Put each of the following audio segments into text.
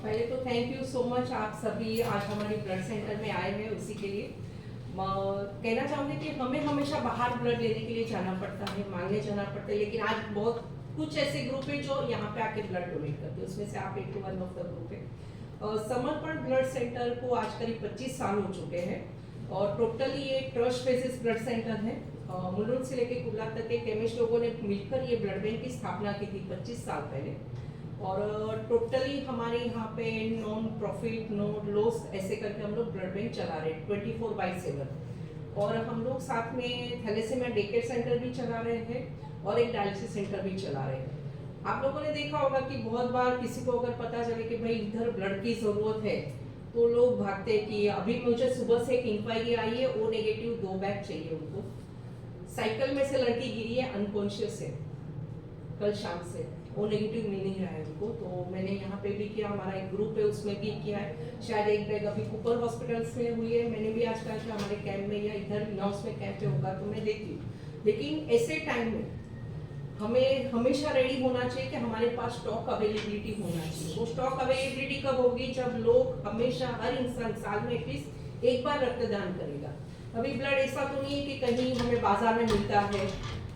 पहले तो thank you so much, आप सभी आज हमारे ब्लड सेंटर में आए हैं उसी के लिए। कहना चाहूँगी कि हमें हमेशा बाहर ब्लड लेने के लिए जाना पड़ता है, मांगने जाना पड़ता है, लेकिन आज बहुत कुछ ऐसे ग्रुप है जो यहाँ पे आके ब्लड डोनेट करते हैं, उसमें से आप एक वन ऑफ द ग्रुप है। समर्पण ब्लड सेंटर को आज करीब 25 साल हो चुके हैं और टोटली ये ट्रस्ट बेसिस ब्लड सेंटर है। मुलुंड से लेके कुर्ला तक के केमिस्ट लोगों ने मिलकर ये ब्लड बैंक की स्थापना की थी 25 साल पहले। और टोटली हमारे यहाँ पे नॉन प्रॉफिट नो लॉस ऐसे करके हम लोग ब्लड बैंक चला रहे हैं 24/7। और हम लोग साथ में थैलेसीमिया डे केयर सेंटर भी चला रहे हैं और एक डायलिसिस सेंटर भी चला रहे हैं। आप लोगों ने देखा होगा कि बहुत बार किसी को अगर पता चले कि भाई इधर ब्लड की ज़रूरत है तो लोग भागते हैं कि अभी मुझे सुबह से एक इंक्वायरी आई है, ओ नेगेटिव 2 बैग चाहिए उनको। साइकिल में से लड़की गिरी है, अनकॉन्शियस है, कल शाम से ओ नेगेटिव मिल नहीं रहा है उनको। तो मैंने यहाँ पे भी किया, हमारा एक ग्रुप है उसमें भी किया है। शायद एक बैग अभी कुपर हॉस्पिटल्स में हुई है, मैंने भी आज कहा कि हमारे कैंप में या इधर नॉर्थ में कैंप पे होगा तो मैं देखती हूँ। लेकिन ऐसे टाइम में हमें हमेशा रेडी होना चाहिए कि हमारे पास स्टॉक अवेलेबिलिटी होना चाहिए। वो स्टॉक अवेलेबिलिटी कब होगी? जब लोग हमेशा, हर इंसान साल में एटलीस्ट एक बार रक्तदान करेगा। अभी ब्लड ऐसा तो नहीं है कि कहीं हमें बाजार में मिलता है,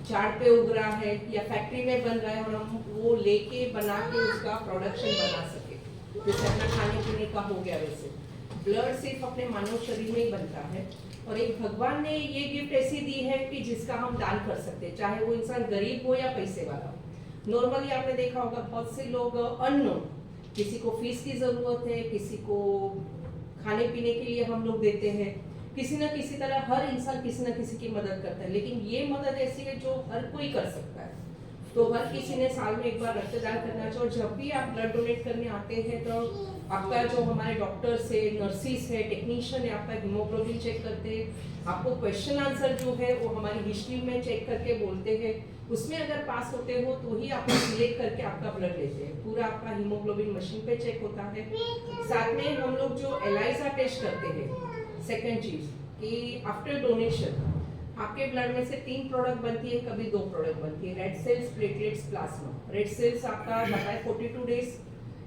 झाड़ पे उग रहा है या फैक्ट्री में बन रहा है और हम वो लेके बना के उसका प्रोडक्शन बना सके, जैसे अपना खाने पीने का हो गया। वैसे ब्लड सिर्फ अपने मानव शरीर में ही बनता है और एक भगवान ने ये गिफ्ट ऐसी दी है कि जिसका हम दान कर सकते हैं, चाहे वो इंसान गरीब हो या पैसे वाला हो। नॉर्मली आपने देखा होगा बहुत से लोग अननोन, किसी को फीस की जरूरत है, किसी को खाने पीने के लिए हम लोग देते हैं, किसी न किसी तरह हर इंसान किसी न किसी की मदद करता है। लेकिन ये मदद ऐसी है जो हर कोई कर सकता है, तो हर किसी ने साल में एक बार रक्तदान करना चाहिए। और जब भी आप ब्लड डोनेट करने आते हैं तो आपका जो हमारे डॉक्टर्स है, नर्सिस है, टेक्नीशियन है, आपका हीमोग्लोबिन चेक करते हैं। आपको क्वेश्चन आंसर जो है वो हमारी हिस्ट्री में चेक करके बोलते हैं, उसमें अगर पास होते हो तो ही आपको सिलेक्ट करके आपका ब्लड लेते हैं। पूरा आपका हीमोग्लोबिन मशीन पे चेक होता है। साथ में हम लोग जो एलाइजा टेस्ट करते हैं, सेकेंड चीज कि आफ्टर डोनेशन आपके ब्लड में से 3 प्रोडक्ट बनती है, कभी 2 प्रोडक्ट बनती है, red cells, platelets, plasma. Red cells आपका बताए 42 डेज,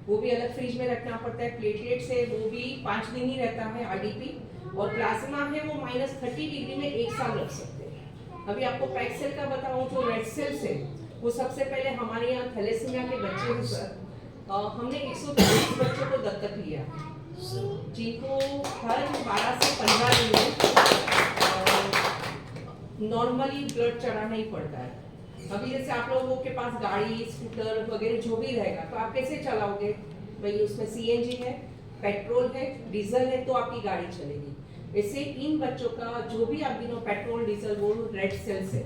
वो भी अलग फ्रिज में रखना पड़ता है। प्लेटलेट्स है वो भी 5 दिन ही रहता है आरडीपी, और प्लाज्मा है वो -30 डिग्री में 1 साल रख सकते हैं। अभी आपको पैक सेल का बताऊं, जो रेड सेल्स है वो सबसे पहले हमारे यहाँ थैलेसीमिया के बच्चे हैं सर, हमने 130 बच्चों को दत्तक लिया जिनको हर 12 से 15 दिन में नॉर्मली ब्लड चढ़ाना ही पड़ता है। अभी जैसे आप लोगों के पास गाड़ी, स्कूटर वगैरह जो भी रहेगा तो आप कैसे चलाओगे? भाई उसमें सीएनजी है, पेट्रोल है, डीजल है, तो आपकी गाड़ी चलेगी। वैसे इन बच्चों का जो भी आप गिनो, पेट्रोल, डीजल, वो रेड सेल्स है।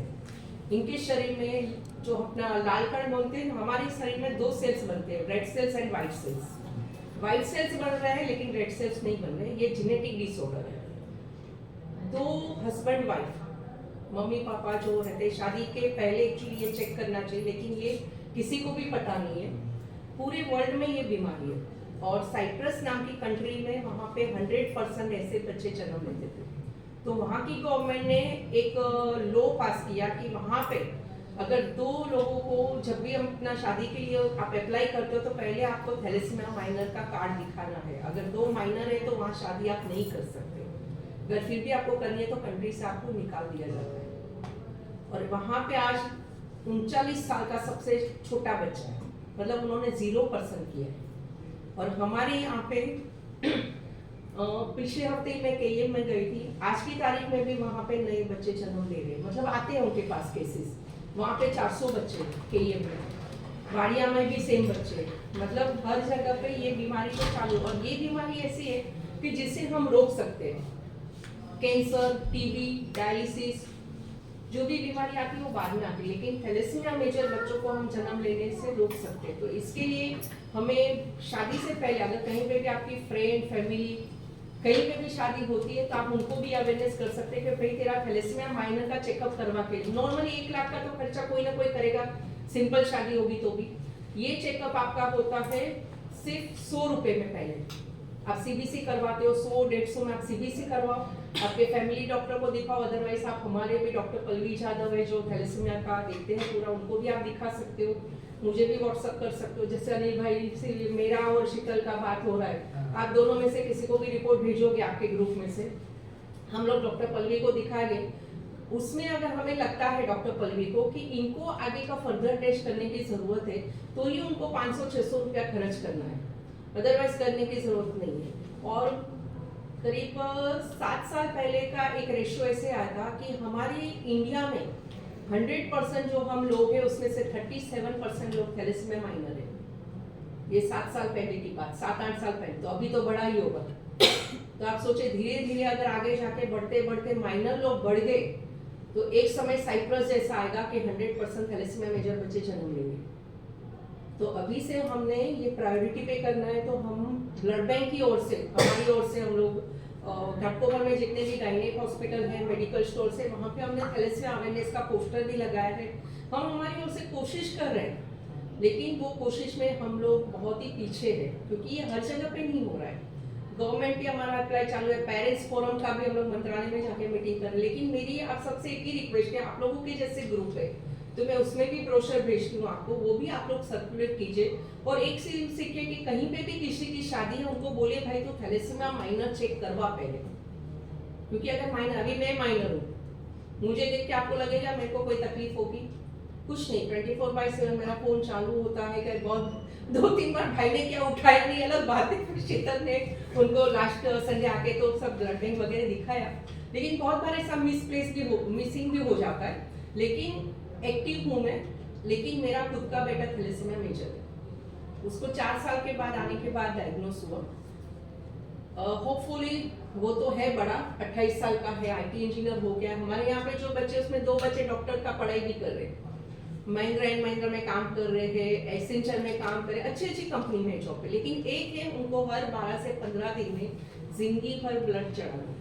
इनके शरीर में जो अपना लाल कण बोलते हैं, हमारे शरीर में 2 सेल्स बनते हैं, red cells and white cells. White cells बन रहे हैं लेकिन रेड सेल्स नहीं बन रहे, ये जेनेटिक डिसऑर्डर है। 2 हस्बैंड वाइफ, मम्मी पापा जो रहते शादी के पहले एक्चुअली ये चेक करना चाहिए, लेकिन ये किसी को भी पता नहीं है। पूरे वर्ल्ड में ये बीमारी है और साइप्रस नाम की कंट्री में वहाँ पे 100% ऐसे बच्चे जन्म लेते थे। तो वहाँ की गवर्नमेंट ने एक लॉ पास किया कि वहाँ पे अगर 2 लोगों को, जब भी हम अपना शादी के लिए आप अप्लाई करते हो तो पहले आपको थैलेसीमिया माइनर का कार्ड दिखाना है। अगर 2 माइनर है तो वहाँ शादी आप नहीं कर सकते, अगर फिर भी आपको करनी है तो कंट्री से आपको निकाल दिया जाता है। और वहाँ पे आज 39 साल का सबसे छोटा बच्चा है, मतलब उन्होंने 0% किया है। और हमारे यहाँ पे पिछले हफ्ते ही मैं केएम में गई थी, आज की तारीख में भी वहाँ पे नए बच्चे जन्म ले रहे हैं, मतलब आते हैं उनके पास केसेस। वहाँ पे 400 बच्चे केएम में, वाड़िया में भी सेम बच्चे, मतलब हर जगह पे ये बीमारी तो चालू। और ये बीमारी ऐसी है कि जिसे हम रोक सकते हैं। कैंसर, टीबी, डायलिसिस, जो भी बीमारी आती है वो बाद में आती है, लेकिन थैलेसीमिया मेजर बच्चों को हम जन्म लेने से रोक सकते हैं। तो इसके लिए हमें शादी से पहले, अगर कहीं पे भी आपकी फ्रेंड, फैमिली, कहीं पे भी शादी होती है तो आप उनको भी अवेयरनेस कर सकते हैं कि भाई तेरा थैलेसीमिया माइनर का चेकअप करवा के। नॉर्मली 1 लाख का तो खर्चा कोई ना कोई करेगा, सिंपल शादी होगी तो भी। ये चेकअप आपका होता है सिर्फ 100 रुपए में। पहले आप सीबीसी करवाते हो, 100-150 में आप सीबीसी करवाओ, आपके फैमिली डॉक्टर को दिखाओ, अदरवाइज आप हमारे भी डॉक्टर पल्लवी यादव है जो थैलेसीमिया का देखते हैं पूरा, उनको भी आप दिखा सकते हो, मुझे भी व्हाट्सअप कर सकते हो। जैसे अनिल भाई से मेरा और शीतल का बात हो रहा है, आप दोनों में से किसी को भी रिपोर्ट भेजोगे आपके ग्रुप में से, हम लोग डॉक्टर पल्लवी को दिखाएंगे। उसमें अगर हमें लगता है डॉक्टर पल्लवी को कि इनको आगे का फर्दर टेस्ट करने की जरूरत है, तो ही उनको 500-600 रुपया खर्च करना है, अदरवाइज करने की जरूरत नहीं है। और करीब 7 साल पहले का एक रेशियो ऐसे आया था कि हमारी इंडिया में 100% जो हम लोग हैं उसमें से 37% लोग थैलेसीमिया माइनर है। ये 7 साल पहले की बात, 7-8 साल पहले, तो अभी तो बड़ा ही होगा। तो आप सोचे धीरे धीरे अगर आगे जाके बढ़ते बढ़ते माइनर लोग बढ़ गए तो एक समय साइप्रस जैसा आएगा कि 100% थैलेसीमिया मेजर बच्चे जन्म लेंगे। तो अभी से हमने ये प्रायोरिटी पे करना है, तो हम ब्लड बैंक की ओर से, हमारी ओर से हम लोग घाटकोपर में जितने भी गायनेक हॉस्पिटल है, मेडिकल स्टोर से, वहाँ पे हमने थैलेसीमिया अवेयरनेस का पोस्टर भी लगाया है। हम हमारी ओर से कोशिश कर रहे हैं, लेकिन वो कोशिश में हम लोग बहुत ही पीछे हैं, क्योंकि ये हर जगह पे नहीं हो रहा है। गवर्नमेंट भी हमारा अप्लाई चालू है, पेरेंट्स फोरम का भी हम लोग मंत्रालय में जाके मीटिंग कर रहे हैं। लेकिन मेरी आप सबसे एक ही रिक्वेस्ट है, आप लोगों के जैसे ग्रुप है तो मैं उसमें भी ब्रोशर भेजती हूँ आपको, वो भी आप लोग सर्कुलेट कीजिए। और एक सीखे कि कहीं पे भी किसी की शादी है, उनको बोलिए भाई तो थैलेसीमिया माइनर चेक करवा पहले, क्योंकि अगर माइनर, अभी मैं माइनर हूँ, मुझे देख के आपको लगेगा मेरे को कोई तकलीफ होगी, कुछ नहीं। 24/7 मेरा फोन चालू होता है। कि बहुत 2-3 बार भाई ने क्या उठाया नहीं, अलग बात है, फिर शीतल ने उनको लास्ट संडे आके तो सब ब्लड बैंक वगैरह दिखाया। लेकिन बहुत बार ऐसा मिसप्लेस भी हो, मिसिंग भी हो जाता है। लेकिन एक्टिव हूँ मैं, लेकिन मेरा खुद का बेटा थैलेसीमिया मेजर है, उसको 4 साल के बाद आने के बाद डायग्नोस हुआ। होपफुली वो तो है बड़ा, 28 साल का है, IT इंजीनियर हो गया। हमारे यहाँ पे जो बच्चे, उसमें 2 बच्चे डॉक्टर का पढ़ाई भी कर रहे हैं, महिंद्रा एंड महिंद्रा में काम कर रहे हैं, एसेंचर में काम कर रहे हैं, अच्छी अच्छी कंपनी में जॉब पे। लेकिन एक है, उनको हर 12 से 15 दिन में जिंदगी भर ब्लड चढ़ाना है।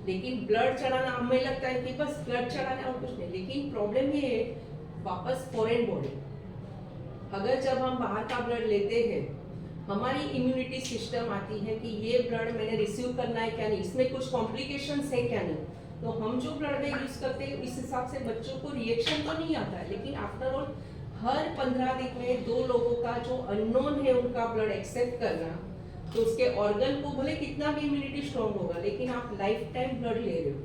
लेकिन ब्लड चढ़ाना हमें लगता है कि बस ब्लड चढ़ाना और कुछ नहीं, लेकिन प्रॉब्लम ये है वापस फॉरेन बॉडी। अगर जब हम बाहर का ब्लड लेते हैं, हमारी इम्यूनिटी सिस्टम आती है कि ये ब्लड मैंने रिसीव करना है क्या नहीं, इसमें कुछ कॉम्प्लिकेशंस है क्या नहीं। तो हम जो ब्लड बैंक यूज करते हैं इस हिसाब से बच्चों को रिएक्शन तो नहीं आता है, लेकिन आफ्टर ऑल हर 15 दिन में 2 लोगों का जो अननोन है उनका ब्लड एक्सेप्ट करना, तो उसके ऑर्गन को भले कितना भी इम्यूनिटी स्ट्रॉन्ग होगा, लेकिन आप लाइफ टाइम ब्लड ले रहे हो।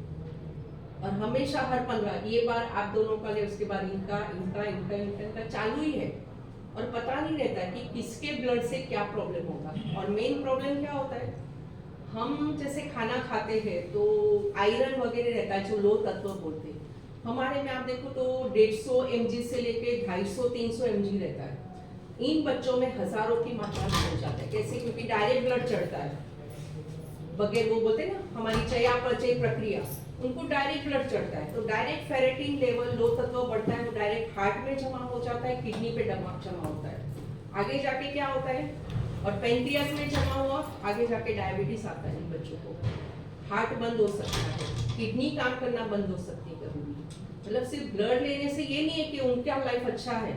और हमेशा हर 15, ये बार आप दोनों का ले, उसके बाद इनका चालू ही है। और पता नहीं रहता है कि किसके ब्लड से क्या प्रॉब्लम होगा। और मेन प्रॉब्लम क्या होता है, हम जैसे खाना खाते हैं तो आयरन वगैरह रहता है, जो लो तत्व बोलते हैं। हमारे में आप देखो तो 150 mg से लेके 250-300 mg रहता है। इन बच्चों में हजारों की मात्रा में हो जाता है। कैसे? क्योंकि डायरेक्ट ब्लड चढ़ता है, बगैर वो बोलते हैं ना हमारी चयापचय प्रक्रिया, उनको डायरेक्ट ब्लड चढ़ता है। तो डायरेक्ट फेरेटिन लेवल, लो तत्व बढ़ता है, वो डायरेक्ट हार्ट में जमा हो जाता है, किडनी पे जमा होता है। आगे जाके क्या होता है, और पेंक्रियास में जमा हुआ, आगे जाके डायबिटीज आता है बच्चों को, हार्ट बंद हो सकता है, किडनी काम करना बंद हो सकती है कभी भी। मतलब सिर्फ ब्लड लेने से ये नहीं है कि उनका लाइफ अच्छा है,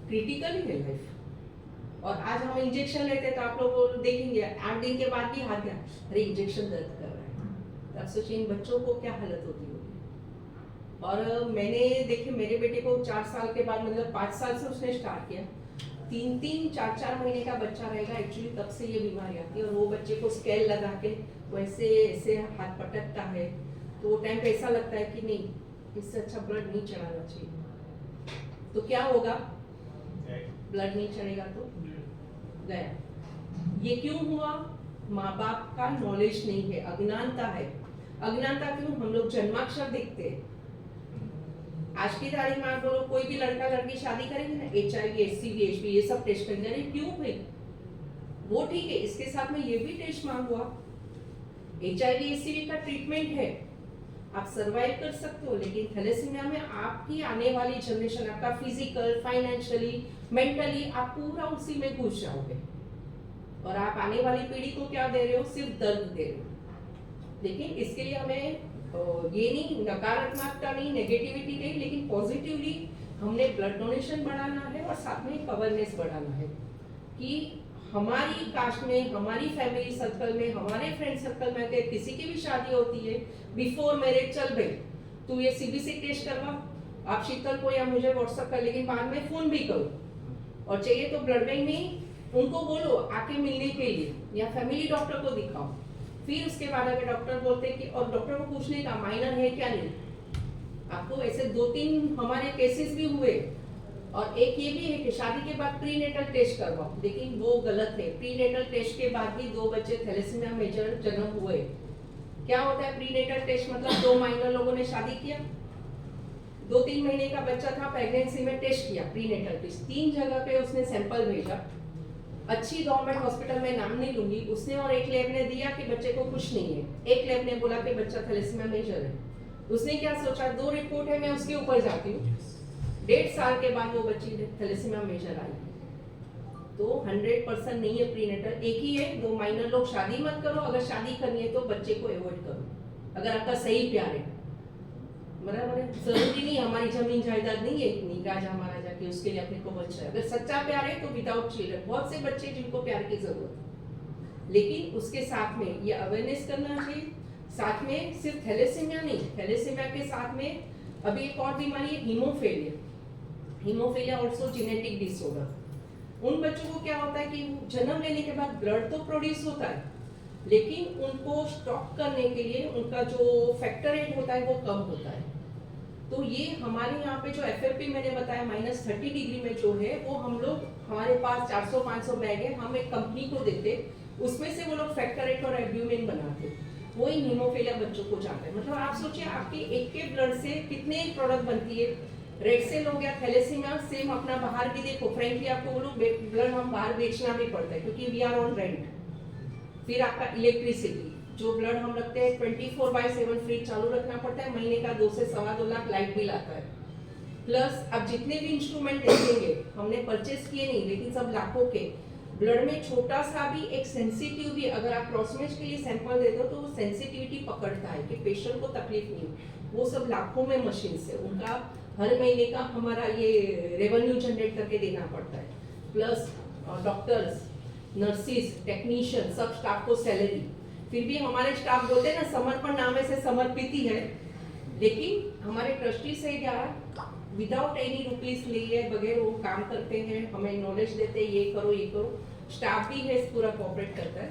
क्रिटिकल ही है लाइफ। और आज हम इंजेक्शन लेते हैं तो आप लोग देखेंगे 8 दिन के बाद भी हाथ दिया, अरे इंजेक्शन दर्द कर रहा है। तब सोचिए इन बच्चों को क्या हालत होती होगी। और मैंने देखे मेरे बेटे को 4 साल के बाद, मतलब 5 साल से उसने स्टार्ट किया, 3-3, 4-4 महीने का बच्चा रहेगा एक्चुअली, तब से ये बीमारी आती है। और वो बच्चे को स्केल लगा के वैसे ऐसे हाथ पटकता है, तो वो टाइम पे ऐसा लगता है कि नहीं, इससे अच्छा ब्लड नहीं चढ़ाना चाहिए। तो क्या होगा, ब्लड नहीं चढ़ेगा तो गया। ये क्यों हुआ? माँ बाप का नॉलेज नहीं है, अज्ञानता है। अज्ञानता क्यों? हम लोग जन्माक्षर देखते हैं। आज की तारीख में आप लोग कोई भी लड़का लड़की शादी करेंगे ना, HIV, HCV, HB ये सब टेस्ट करेंगे। अरे क्यों भाई, वो ठीक है, इसके साथ में ये भी टेस्ट मांग हुआ। HIV, HCV का ट्रीटमेंट है, आप सरवाइव कर सकते हो। लेकिन थैलेसीमिया में आपकी आने वाली जनरेशन, आपका फिजिकल, फाइनेंशियली, मेंटली आप पूरा उसी में घुस जाओगे। और आप आने वाली पीढ़ी को क्या दे रहे हो? सिर्फ दर्द दे रहे हो। लेकिन इसके लिए हमें ये नहीं, नकारात्मकता नहीं, नेगेटिविटी नहीं, लेकिन पॉजिटिवली हमने ब्लड डोनेशन बढ़ाना है और साथ में अवेयरनेस बढ़ाना है कि हमारी कास्ट में, हमारी फैमिली सर्कल में, हमारे फ्रेंड सर्कल में अगर किसी की भी शादी होती है, बिफोर मैरिज चल भाई तू ये सीबीसी टेस्ट करवा, आप शीतल को या मुझे व्हाट्सएप कर, लेकिन बाद में फोन भी करो, और चाहिए तो ब्लड बैंक में उनको बोलो आके मिलने के लिए, या फैमिली डॉक्टर को दिखाओ। फिर उसके बाद अगर डॉक्टर बोलते कि, और डॉक्टर को पूछने का माइनर है क्या नहीं। आपको ऐसे 2-3 हमारे केसेस भी हुए, और एक ये भी है कि शादी के बाद प्रीनेटल टेस्ट करवाओ, लेकिन वो गलत है। प्रीनेटल टेस्ट के बाद भी 2 बच्चे थैलेसीमिया मेजर जन्म हुए। क्या होता है प्रीनेटल टेस्ट? मतलब 2 माइनर लोगों ने शादी किया, 2-3 महीने का बच्चा था, प्रेगनेंसी में टेस्ट किया प्रीनेटल टेस्ट, 3 जगह पे उसने सैंपल भेजा, अच्छी गवर्नमेंट हॉस्पिटल में नाम नहीं लूंगी, उसने और एक लैब ने दिया कि बच्चे को कुछ नहीं है, एक लैब ने बोला कि बच्चा थैलेसीमिया मेजर है। उसने क्या सोचा, 2 रिपोर्ट है, मैं उसके ऊपर जाती हूँ, 1.5 साल के बाद वो बच्ची थैलेसीमिया मेजर आई। तो 100% नहीं है प्रीनेटल, एक ही है। 2 माइनर लोग शादी मत करो, अगर शादी करनी है तो बच्चे को अवॉइड करो, अगर आपका सही प्यार है, बराबर है। जरूरी नहीं हमारी जमीन जायदाद नहीं है इतनी राजा महाराजा की, उसके लिए अपने को बच्चा है। अगर सच्चा प्यार है तो विदाउट चिल्ड्रन, बहुत से बच्चे जिनको प्यार की जरूरत है, लेकिन उसके साथ में ये अवेयरनेस करना चाहिए। साथ में सिर्फ थैलेसीमिया नहीं, थैलेसीमिया के साथ में अभी एक और बीमारी है haemophilia. Haemophilia also genetic disorder. उन बच्चों को क्या होता है कि जन्म लेने के बाद ब्लड तो प्रोड्यूस होता है, लेकिन उनको स्टॉक करने के लिए उनका जो फैक्टर 8 होता है वो कम होता है। तो ये हमारे यहाँ पे जो एफएफपी मैंने बताया -30 डिग्री में जो है, वो हम लोग, हमारे पास 400-500 बैग है, हम एक कंपनी को देते, उसमें से वो लोग फैक्टर 8 और एल्ब्यूमिन बनाते, वो इन हीमोफीलिया बच्चों को जाता है। मतलब आप सोचिए आपके एक के ब्लड से कितने प्रोडक्ट बनती है। रेड सेल हो गया, थैलेसीमिया, सेम अपना बाहर भी देखो, फ्रेंकली आपको बोलो ब्लड हम बाहर बेचना भी पड़ता है क्योंकि वी आर ऑन रेंट। फिर आपका इलेक्ट्रिसिटी, जो ब्लड हम रखते हैं 24/7 फ्रिज चालू रखना पड़ता है, महीने का 2 से 2.25 लाख लाइट बिल आता है। प्लस अब जितने भी इंस्ट्रूमेंट देखेंगे, हमने परचेस किए नहीं लेकिन सब लाखों के, ब्लड में छोटा सा भी एक सेंसिटिव भी, अगर आप क्रॉस मैच के लिए सैंपल देते हो तो वो सेंसिटिविटी पकड़ता है कि पेशेंट को तकलीफ नहीं हो, वो सब लाखों में मशीन से, उनका हर महीने का हमारा ये रेवेन्यू जनरेट करके देना पड़ता है। प्लस डॉक्टर्स, नर्सिस, टेक्नीशियन, सब स्टाफ को सैलरी। फिर भी हमारे स्टाफ बोलते हैं ना, समर्पण नाम से समर्पित ही है, लेकिन हमारे ट्रस्टी से द्वारा विदाउट एनी रुपीस लिए बगैर वो काम करते हैं, हमें नॉलेज देते हैं, ये करो ये करो, स्टाफ भी है पूरा कोऑपरेट करता है।